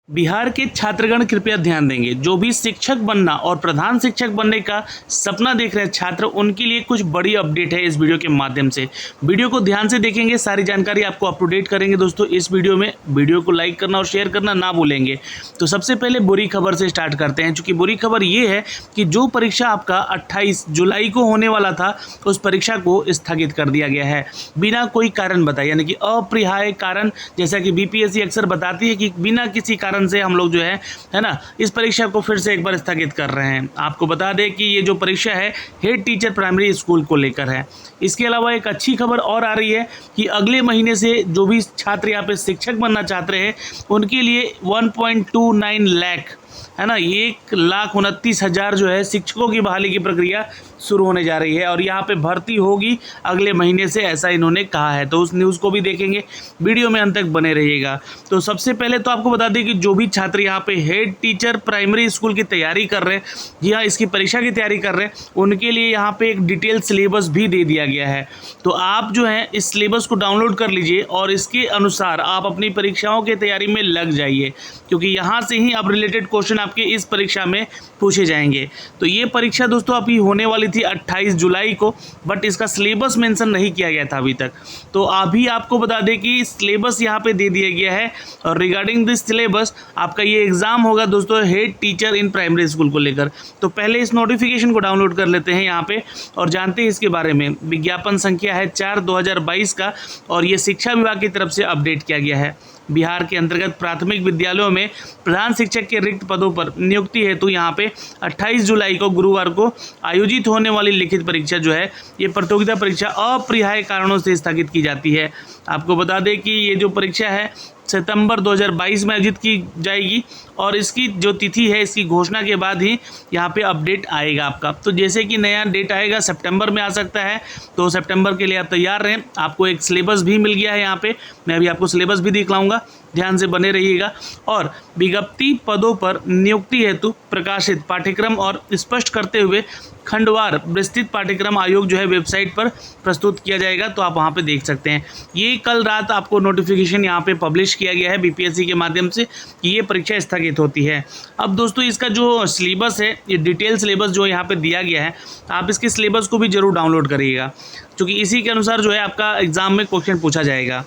बिहार के छात्रगण कृपया ध्यान देंगे। जो भी शिक्षक बनना और प्रधान शिक्षक बनने का सपना देख रहे हैं छात्र, उनके लिए कुछ बड़ी अपडेट है इस वीडियो के माध्यम से। वीडियो को ध्यान से देखेंगे, सारी जानकारी आपको अप टू डेट करेंगे दोस्तों इस वीडियो में। वीडियो को लाइक करना और शेयर करना ना भूलेंगे। तो सबसे पहले बुरी खबर से स्टार्ट करते हैं। चूँकि बुरी खबर ये है कि जो परीक्षा आपका 28 जुलाई को होने वाला था, उस परीक्षा को स्थगित कर दिया गया है बिना कोई कारण बताए, यानी कि अपरिहार्य कारण। जैसा कि बीपीएससी अक्सर बताती है कि बिना किसी कारण से हम लोग जो है ना, इस परीक्षा को फिर से एक बार स्थगित कर रहे हैं। आपको बता दें कि ये जो परीक्षा है हेड टीचर प्राइमरी स्कूल को लेकर है। इसके अलावा एक अच्छी खबर और आ रही है कि अगले महीने से जो भी छात्र यहाँ पे शिक्षक बनना चाहते हैं, उनके लिए 1.29 लाख है ना, 1,29,000 जो है शिक्षकों की बहाली की प्रक्रिया शुरू होने जा रही है और यहाँ पे भर्ती होगी अगले महीने से, ऐसा इन्होंने कहा है। तो उस न्यूज़ को भी देखेंगे, वीडियो में अंत तक बने रहिएगा। तो सबसे पहले तो आपको बता दें कि जो भी छात्र यहाँ पे हेड टीचर प्राइमरी स्कूल की तैयारी कर रहे हैं, जी हाँ, इसकी परीक्षा की तैयारी कर रहे हैं, उनके लिए यहाँ पे एक डिटेल सिलेबस भी दे दिया गया है। तो आप जो है इस सिलेबस को डाउनलोड कर लीजिए और इसके अनुसार आप अपनी परीक्षाओं की तैयारी में लग जाइए, क्योंकि यहाँ से ही अब रिलेटेड क्वेश्चन आपके इस परीक्षा में पूछे जाएंगे। तो ये परीक्षा दोस्तों अभी होने वाली थी 28 जुलाई को, बट इसका सिलेबस मेंशन नहीं किया गया था अभी तक। तो अभी आपको बता दें कि सिलेबस यहाँ पे दे दिया गया है और रिगार्डिंग दिस सिलेबस आपका ये एग्ज़ाम होगा दोस्तों head teacher in primary school को लेकर। तो पहले इस नोटिफिकेशन को डाउनलोड कर लेते हैं यहाँ पे और जानते हैं इसके बारे में। विज्ञापन संख्या है 4/2022 का और ये शिक्षा विभाग की तरफ से अपडेट किया गया है। बिहार के अंतर्गत प्राथमिक विद्यालयों में प्रधान शिक्षक के रिक्त पदों पर नियुक्ति हेतु यहाँ पे 28 जुलाई को गुरुवार को आयोजित होने वाली लिखित परीक्षा जो है, ये प्रतियोगिता परीक्षा अपरिहार्य कारणों से स्थगित की जाती है। आपको बता दें कि ये जो परीक्षा है सितंबर 2022 में आयोजित की जाएगी और इसकी जो तिथि है, इसकी घोषणा के बाद ही यहाँ पे अपडेट आएगा आपका। तो जैसे कि नया डेट आएगा सितंबर में आ सकता है, तो सितंबर के लिए आप तैयार रहें। आपको एक सिलेबस भी मिल गया है यहाँ पे, मैं अभी आपको सिलेबस भी दिखलाऊंगा, ध्यान से बने रहिएगा। और विज्ञप्ति पदों पर नियुक्ति हेतु प्रकाशित पाठ्यक्रम और स्पष्ट करते हुए खंडवार विस्तृत पाठ्यक्रम आयोग जो है वेबसाइट पर प्रस्तुत किया जाएगा, तो आप वहाँ पे देख सकते हैं। ये कल रात आपको नोटिफिकेशन यहाँ पे पब्लिश किया गया है बीपीएससी के माध्यम से कि ये परीक्षा स्थगित होती है। अब दोस्तों इसका जो सिलेबस है, ये डिटेल सिलेबस जो यहाँ पे दिया गया है, आप इसके सिलेबस को भी जरूर डाउनलोड करिएगा, क्योंकि इसी के अनुसार जो है आपका एग्ज़ाम में क्वेश्चन पूछा जाएगा।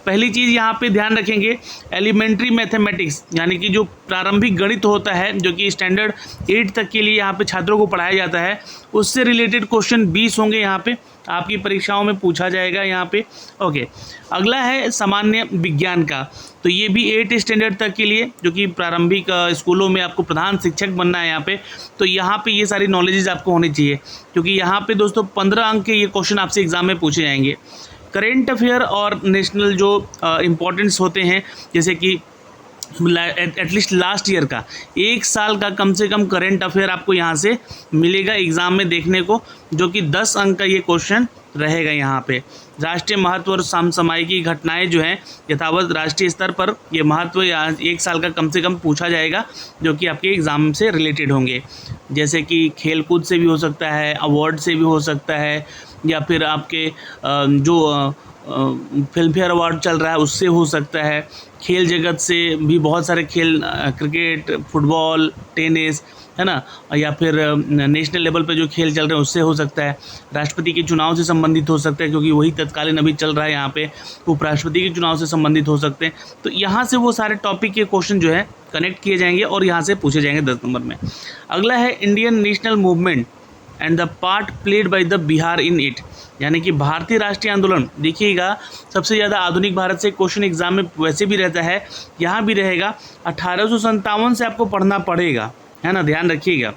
पहली चीज़ यहाँ पे ध्यान रखेंगे, एलिमेंट्री मैथमेटिक्स यानी कि जो प्रारंभिक गणित होता है, जो कि स्टैंडर्ड 8 तक के लिए यहाँ पे छात्रों को पढ़ाया जाता है, उससे रिलेटेड क्वेश्चन 20 होंगे यहाँ पे आपकी परीक्षाओं में पूछा जाएगा यहाँ पे। ओके, अगला है सामान्य विज्ञान का, तो ये भी 8 स्टैंडर्ड तक के लिए, जो कि प्रारंभिक स्कूलों में आपको प्रधान शिक्षक बनना है यहाँ पे। तो यहाँ पे ये सारी नॉलेजेज आपको होनी चाहिए, क्योंकि यहाँ पे दोस्तों 15 अंक के ये क्वेश्चन आपसे एग्जाम में पूछे जाएंगे। करेंट अफेयर और नेशनल जो इम्पोर्टेंस होते हैं, जैसे कि एटलीस्ट लास्ट ईयर का 1 साल का कम से कम करेंट अफेयर आपको यहाँ से मिलेगा एग्ज़ाम में देखने को, जो कि 10 अंक का ये क्वेश्चन रहेगा यहाँ पे। राष्ट्रीय महत्व और समसामयिकी घटनाएं जो हैं यथावत राष्ट्रीय स्तर पर, ये महत्व 1 साल का कम से कम पूछा जाएगा, जो कि आपके एग्ज़ाम से रिलेटेड होंगे। जैसे कि खेलकूद से भी हो सकता है, अवार्ड से भी हो सकता है, या फिर आपके जो फिल्म फेयर अवार्ड चल रहा है उससे हो सकता है। खेल जगत से भी बहुत सारे खेल, क्रिकेट, फुटबॉल, टेनिस है ना, या फिर नेशनल लेवल पे जो खेल चल रहे हैं उससे हो सकता है। राष्ट्रपति के चुनाव से संबंधित हो सकता है, क्योंकि वही तत्कालीन अभी चल रहा है यहाँ पे। उपराष्ट्रपति के चुनाव से संबंधित हो सकते हैं। तो यहाँ से वो सारे टॉपिक के क्वेश्चन जो है कनेक्ट किए जाएंगे और यहाँ से पूछे जाएंगे 10 नंबर में। अगला है Indian national movement and the part played by the Bihar in it, यानी कि भारतीय राष्ट्रीय आंदोलन। देखिएगा सबसे ज़्यादा आधुनिक भारत से क्वेश्चन एग्जाम में वैसे भी रहता है, यहाँ भी रहेगा। 1857 से आपको पढ़ना पड़ेगा, है ना, ध्यान रखिएगा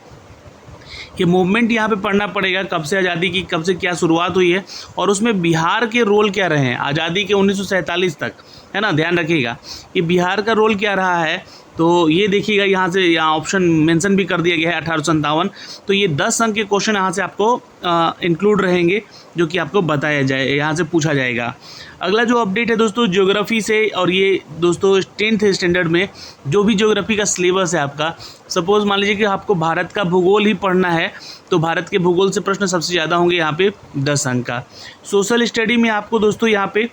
कि मूवमेंट यहाँ पे पढ़ना पड़ेगा, कब से आज़ादी की, कब से क्या शुरुआत हुई है और उसमें बिहार के रोल क्या रहे हैं आज़ादी के 1947 तक, है ना, ध्यान रखिएगा कि बिहार का रोल क्या रहा है। तो ये देखिएगा यहाँ से, यहाँ ऑप्शन मेंशन भी कर दिया गया है 1857। तो ये 10 अंक के क्वेश्चन यहाँ से आपको इंक्लूड रहेंगे, जो कि आपको बताया जाए, यहाँ से पूछा जाएगा। अगला जो अपडेट है दोस्तों ज्योग्राफी से, और ये दोस्तों 10th स्टैंडर्ड में जो भी ज्योग्राफी का सिलेबस है आपका, सपोज मान लीजिए कि आपको भारत का भूगोल ही पढ़ना है, तो भारत के भूगोल से प्रश्न सबसे ज़्यादा होंगे यहाँ पे 10 अंक का। सोशल स्टडी में आपको दोस्तों यहाँ पे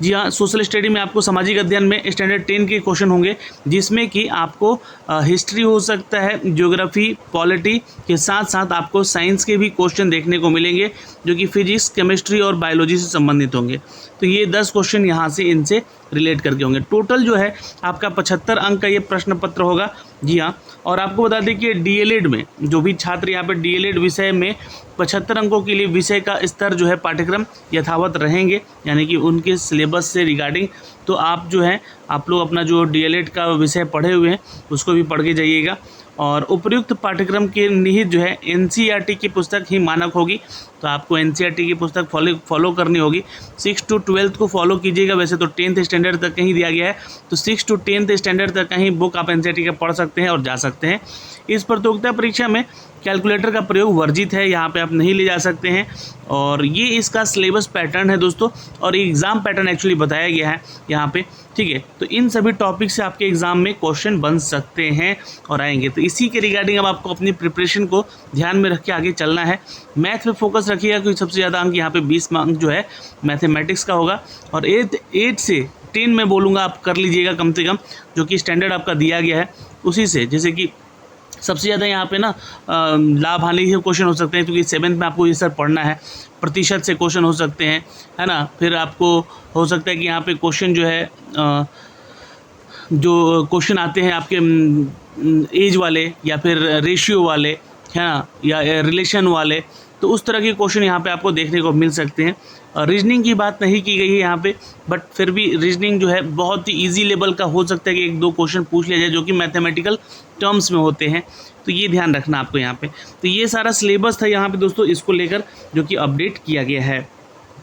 जी हाँ, सोशल स्टडी में आपको सामाजिक अध्ययन में स्टैंडर्ड 10 के क्वेश्चन होंगे, जिसमें कि आपको हिस्ट्री हो सकता है, ज्योग्राफी, पॉलिटी के साथ साथ आपको साइंस के भी क्वेश्चन देखने को मिलेंगे, जो कि फिजिक्स, केमिस्ट्री और बायोलॉजी से संबंधित होंगे। तो ये 10 क्वेश्चन यहाँ से इनसे रिलेट करके होंगे। टोटल जो है आपका 75 अंक का ये प्रश्न पत्र होगा। जी हाँ, और आपको बता दें कि डीएलएड में जो भी छात्र यहाँ पे डीएलएड विषय में 75 अंकों के लिए विषय का स्तर जो है पाठ्यक्रम यथावत रहेंगे, यानी कि उनके सिलेबस से रिगार्डिंग। तो आप जो है आप लोग अपना जो डीएलएड का विषय पढ़े हुए हैं उसको भी पढ़ के जाइएगा। और उपयुक्त पाठ्यक्रम के निहित जो है एनसीईआरटी की पुस्तक ही मानक होगी, तो आपको एनसीईआरटी की पुस्तक फॉलो करनी होगी। 6 to 12 को फॉलो कीजिएगा। वैसे तो 10th स्टैंडर्ड तक कहीं दिया गया है, तो 6 to 10th स्टैंडर्ड तक कहीं बुक आप एनसीईआरटी का पढ़ सकते हैं और जा सकते हैं। इस प्रतियोगिता परीक्षा में कैलकुलेटर का प्रयोग वर्जित है, यहाँ पे आप नहीं ले जा सकते हैं। और ये इसका सिलेबस पैटर्न है दोस्तों, और एग्ज़ाम पैटर्न एक्चुअली बताया गया है यहाँ पे, ठीक है। तो इन सभी टॉपिक से आपके एग्ज़ाम में क्वेश्चन बन सकते हैं और आएंगे। तो इसी के रिगार्डिंग अब आपको अपनी प्रिपरेशन को ध्यान में रख के आगे चलना है। मैथ पे फोकस रखिएगा, क्योंकि सबसे ज़्यादा अंक यहाँ पे 20 अंक जो है मैथमेटिक्स का होगा। और 8 से 10 में बोलूँगा आप कर लीजिएगा कम से कम, जो कि स्टैंडर्ड आपका दिया गया है उसी से। जैसे कि सबसे ज़्यादा यहाँ पे ना लाभ हानि के क्वेश्चन हो सकते हैं, क्योंकि 7th में आपको ये सर पढ़ना है। प्रतिशत से क्वेश्चन हो सकते हैं, है ना। फिर आपको हो सकता है कि यहाँ पे क्वेश्चन जो है जो क्वेश्चन आते हैं आपके एज वाले, या फिर रेशियो वाले, है ना, या रिलेशन वाले, तो उस तरह के क्वेश्चन यहाँ पे आपको देखने को मिल सकते हैं। रीजनिंग की बात नहीं की गई है यहाँ पे, बट फिर भी रीजनिंग जो है बहुत ही इजी लेवल का हो सकता है कि 1-2 क्वेश्चन पूछ लिया जाए जो कि मैथमेटिकल टर्म्स में होते हैं। तो ये ध्यान रखना आपको यहाँ पे। तो ये सारा सिलेबस था यहाँ पे दोस्तों, इसको लेकर जो कि अपडेट किया गया है।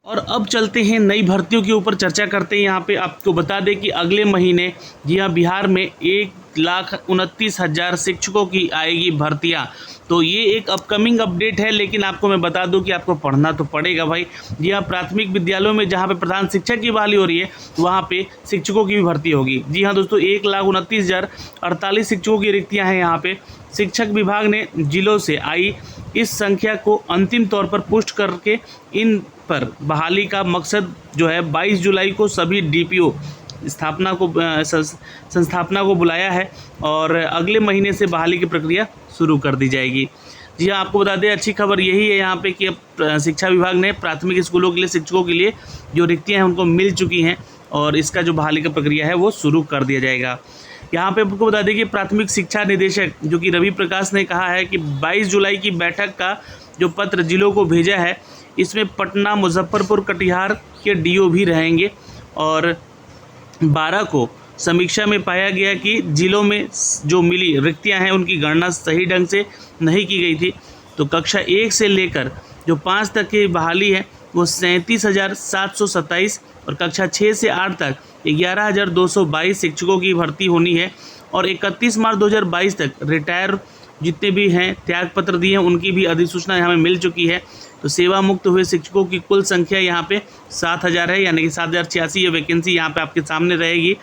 और अब चलते हैं नई भर्तियों के ऊपर चर्चा करते हैं। यहाँ पे आपको बता दें कि अगले महीने जी हाँ बिहार में 1,29,000 शिक्षकों की आएगी भर्तियाँ। तो ये एक अपकमिंग अपडेट है, लेकिन आपको मैं बता दूं कि आपको पढ़ना तो पड़ेगा भाई। जी हाँ, प्राथमिक विद्यालयों में जहाँ पे प्रधान शिक्षक की बहाली हो रही है, वहाँ पे शिक्षकों की भी भर्ती होगी। जी हाँ दोस्तों, 1,29,048 शिक्षकों की रिक्तियाँ हैं यहाँ पे। शिक्षक विभाग ने जिलों से आई इस संख्या को अंतिम तौर पर पुष्ट करके इन पर बहाली का मकसद जो है 22 जुलाई को सभी डीपीओ संस्थापना को बुलाया है, और अगले महीने से बहाली की प्रक्रिया शुरू कर दी जाएगी। जी हाँ, आपको बता दें अच्छी खबर यही है यहाँ पे कि अब शिक्षा विभाग ने प्राथमिक स्कूलों के लिए शिक्षकों के लिए जो रिक्तियाँ हैं उनको मिल चुकी हैं, और इसका जो बहाली का प्रक्रिया है वो शुरू कर दिया जाएगा। यहाँ पे आपको बता दें कि प्राथमिक शिक्षा निदेशक जो कि रवि प्रकाश ने कहा है कि 22 जुलाई की बैठक का जो पत्र जिलों को भेजा है, इसमें पटना, मुजफ्फरपुर, कटिहार के डीओ भी रहेंगे। और 12 को समीक्षा में पाया गया कि जिलों में जो मिली रिक्तियां हैं उनकी गणना सही ढंग से नहीं की गई थी। तो कक्षा 1 से लेकर जो 5 तक की बहाली है वो 37,727, और कक्षा 6 से 8 तक 11,222 शिक्षकों की भर्ती होनी है। और 31 मार्च 2022 तक रिटायर जितने भी हैं त्यागपत्र दिए हैं उनकी भी अधिसूचना यहाँ में मिल चुकी है। तो सेवा मुक्त हुए शिक्षकों की कुल संख्या यहाँ पे 7,000 है, यानी कि 7,086 ये वैकेंसी यहाँ पे आपके सामने रहेगी।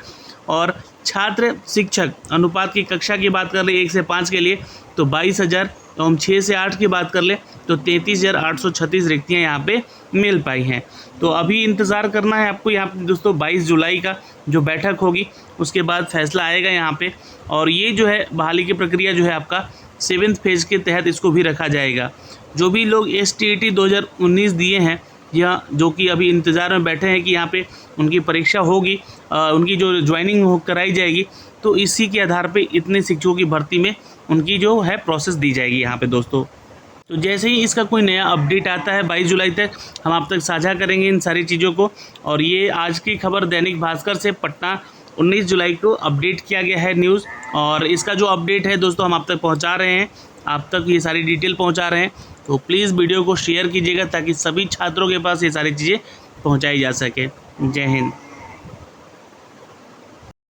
और छात्र शिक्षक अनुपात की कक्षा की बात कर ले 1 से 5 के लिए तो 22,000, तो हम 6 से 8 की बात कर ले तो 33,836 रिक्तियाँ यहाँ पे मिल पाई हैं। तो अभी इंतज़ार करना है आपको यहाँ पे दोस्तों 22 जुलाई का जो बैठक होगी, उसके बाद फैसला आएगा यहाँ पे। और ये जो है बहाली की प्रक्रिया जो है आपका 7th फेज़ के तहत इसको भी रखा जाएगा। जो भी लोग STET 2019 दिए हैं या जो कि अभी इंतज़ार में बैठे हैं कि यहाँ पे उनकी परीक्षा होगी, उनकी जो ज्वाइनिंग कराई जाएगी, तो इसी के आधार पे इतने शिक्षकों की भर्ती में उनकी जो है प्रोसेस दी जाएगी यहाँ पे दोस्तों। तो जैसे ही इसका कोई नया अपडेट आता है 22 जुलाई तक हम आप तक साझा करेंगे इन सारी चीज़ों को। और ये आज की खबर दैनिक भास्कर से पटना 19 जुलाई को अपडेट किया गया है न्यूज़, और इसका जो अपडेट है दोस्तों हम आप तक पहुँचा रहे हैं, आप तक ये सारी डिटेल पहुँचा रहे हैं। तो प्लीज़ वीडियो को शेयर कीजिएगा ताकि सभी छात्रों के पास ये सारी चीज़ें पहुँचाई जा सके। जय हिंद।